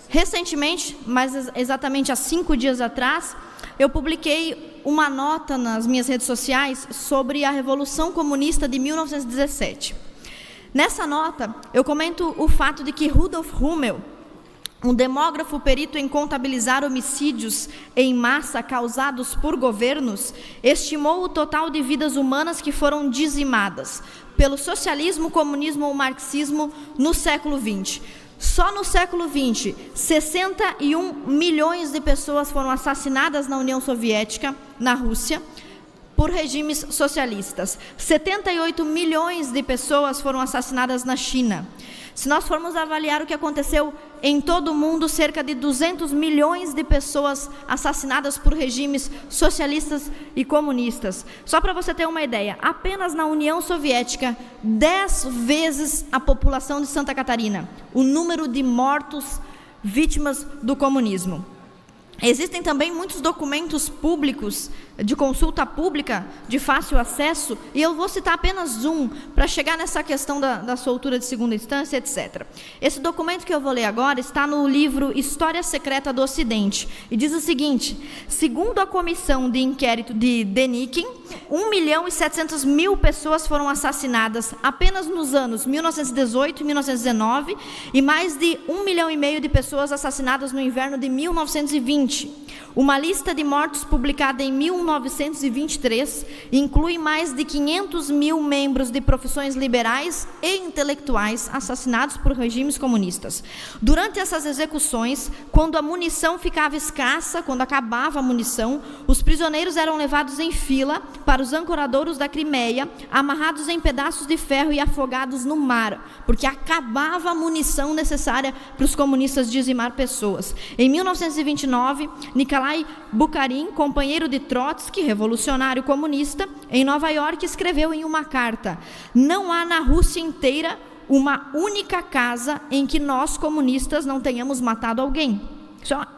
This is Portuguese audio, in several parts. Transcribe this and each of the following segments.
Recentemente, mas exatamente há 5 dias atrás, eu publiquei uma nota nas minhas redes sociais sobre a Revolução Comunista de 1917. Nessa nota, eu comento o fato de que Rudolf Rummel, um demógrafo perito em contabilizar homicídios em massa causados por governos, estimou o total de vidas humanas que foram dizimadas pelo socialismo, comunismo ou marxismo no século XX. Só no século XX, 61 milhões de pessoas foram assassinadas na União Soviética, na Rússia, por regimes socialistas. 78 milhões de pessoas foram assassinadas na China. Se nós formos avaliar o que aconteceu em todo o mundo, cerca de 200 milhões de pessoas assassinadas por regimes socialistas e comunistas. Só para você ter uma ideia, apenas na União Soviética, 10 vezes a população de Santa Catarina, o número de mortos vítimas do comunismo. Existem também muitos documentos públicos, de consulta pública, de fácil acesso, e eu vou citar apenas um, para chegar nessa questão da soltura de segunda instância, etc. Esse documento que eu vou ler agora está no livro História Secreta do Ocidente, e diz o seguinte: segundo a comissão de inquérito de Denikin, 1.700.000 pessoas foram assassinadas apenas nos anos 1918 e 1919, e mais de 1,5 milhão de pessoas assassinadas no inverno de 1920. Uma lista de mortos publicada em 1923 inclui mais de 500 mil membros de profissões liberais e intelectuais assassinados por regimes comunistas. Durante essas execuções, quando a munição ficava escassa, quando acabava a munição, os prisioneiros eram levados em fila para os ancoradouros da Crimeia, amarrados em pedaços de ferro e afogados no mar, porque acabava a munição necessária para os comunistas dizimar pessoas. Em 1929, Nikolai Bukharin, companheiro de Trotsky, revolucionário comunista, em Nova York, escreveu em uma carta: não há na Rússia inteira uma única casa em que nós, comunistas, não tenhamos matado alguém.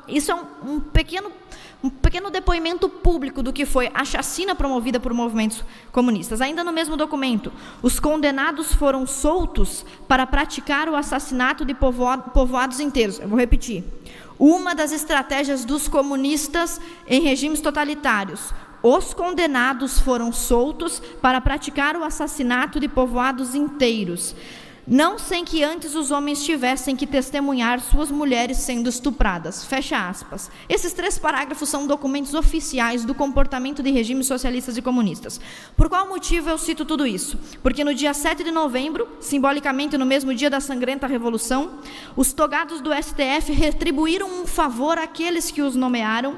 Isso é um pequeno depoimento público do que foi a chacina promovida por movimentos comunistas. Ainda no mesmo documento, os condenados foram soltos para praticar o assassinato de povoados inteiros. Eu vou repetir. Uma das estratégias dos comunistas em regimes totalitários. Os condenados foram soltos para praticar o assassinato de povoados inteiros, não sem que antes os homens tivessem que testemunhar suas mulheres sendo estupradas. Fecha aspas. Esses 3 parágrafos são documentos oficiais do comportamento de regimes socialistas e comunistas. Por qual motivo eu cito tudo isso? Porque no dia 7 de novembro, simbolicamente no mesmo dia da sangrenta Revolução, os togados do STF retribuíram um favor àqueles que os nomearam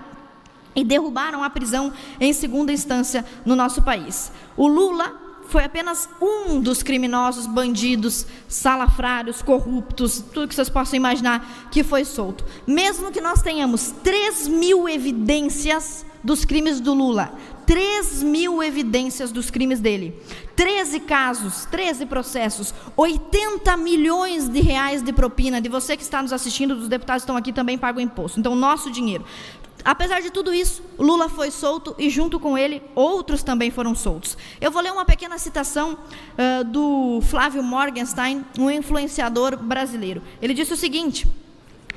e derrubaram a prisão em segunda instância no nosso país. O Lula foi apenas um dos criminosos, bandidos, salafrários, corruptos, tudo que vocês possam imaginar, que foi solto. Mesmo que nós tenhamos 3.000 evidências dos crimes do Lula, 3.000 evidências dos crimes dele, 13 casos, 13 processos, 80 milhões de reais de propina, de você que está nos assistindo, dos deputados que estão aqui também pagam imposto, então nosso dinheiro. Apesar de tudo isso, Lula foi solto e junto com ele, outros também foram soltos. Eu vou ler uma pequena citação do Flávio Morgenstern, um influenciador brasileiro. Ele disse o seguinte: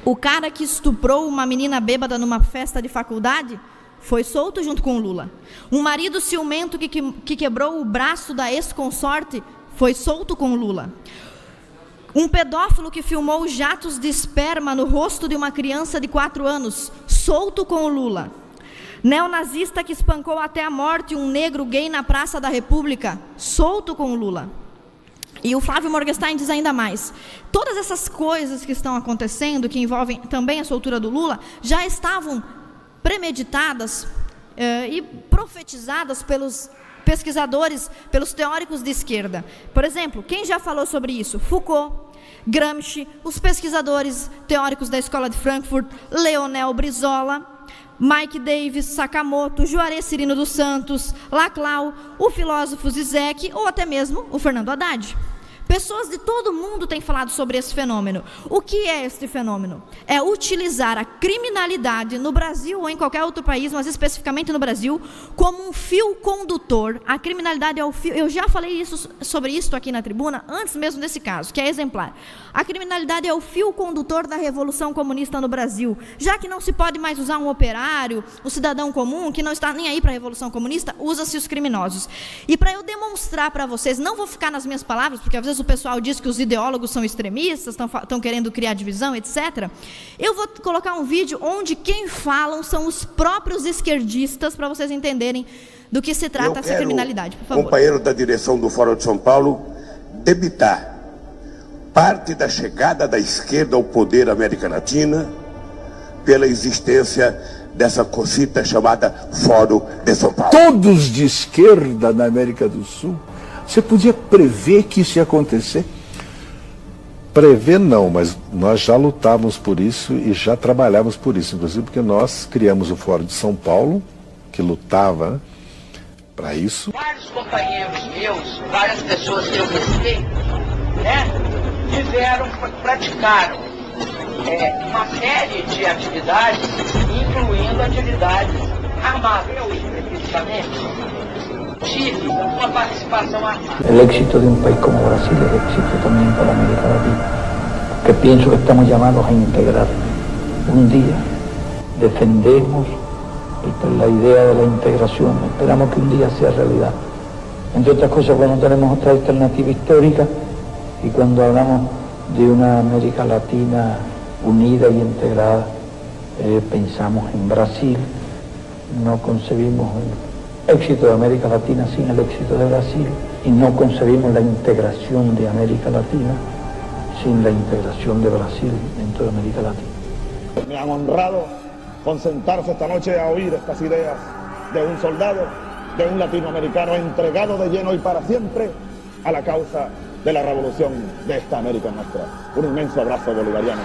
o cara que estuprou uma menina bêbada numa festa de faculdade foi solto junto com o Lula. Um marido ciumento que quebrou o braço da ex-consorte foi solto com o Lula. Um pedófilo que filmou jatos de esperma no rosto de uma criança de 4 anos, solto com o Lula. Neonazista que espancou até a morte um negro gay na Praça da República, solto com o Lula. E o Flávio Morgenstern diz ainda mais: todas essas coisas que estão acontecendo, que envolvem também a soltura do Lula, já estavam premeditadas e profetizadas pelos pesquisadores, pelos teóricos de esquerda. Por exemplo, quem já falou sobre isso? Foucault, Gramsci, os pesquisadores teóricos da Escola de Frankfurt, Leonel Brizola, Mike Davis, Sakamoto, Juarez Cirino dos Santos, Laclau, o filósofo Zizek ou até mesmo o Fernando Haddad. Pessoas de todo mundo têm falado sobre esse fenômeno. O que é esse fenômeno? É utilizar a criminalidade no Brasil ou em qualquer outro país, mas especificamente no Brasil, como um fio condutor. A criminalidade é o fio... Eu já falei sobre isso aqui na tribuna, antes mesmo desse caso, que é exemplar. A criminalidade é o fio condutor da Revolução Comunista no Brasil. Já que não se pode mais usar um operário, o cidadão comum, que não está nem aí para a Revolução Comunista, usa-se os criminosos. E para eu demonstrar para vocês, não vou ficar nas minhas palavras, porque às vezes o pessoal diz que os ideólogos são extremistas, estão querendo criar divisão, etc. Eu vou colocar um vídeo onde quem falam são os próprios esquerdistas, para vocês entenderem do que se trata essa criminalidade. Por favor. Companheiro da direção do Fórum de São Paulo, debitar parte da chegada da esquerda ao poder na América Latina pela existência dessa cosita chamada Fórum de São Paulo. Todos de esquerda na América do Sul. Você podia prever que isso ia acontecer? Prever não, mas nós já lutávamos por isso e já trabalhávamos por isso, inclusive porque nós criamos o Fórum de São Paulo, que lutava para isso. Vários companheiros meus, várias pessoas que eu respeito, praticaram uma série de atividades, incluindo atividades armadas. Eu, especificamente, tive uma participação armada. El éxito de un país como Brasil es éxito también para América Latina, que pienso que estamos llamados a integrar. Un día defendemos la idea de la integración, esperamos que un día sea realidad. Entre otras cosas, cuando tenemos otra alternativa histórica y cuando hablamos de una América Latina unida y integrada, pensamos en Brasil, no concebimos el éxito de América Latina sin el éxito de Brasil y no concebimos la integración de América Latina sin la integración de Brasil dentro de América Latina. Me han honrado con sentarse esta noche a oír estas ideas de un soldado, de un latinoamericano entregado de lleno y para siempre a la causa de la revolución de esta América nuestra. Un inmenso abrazo bolivariano.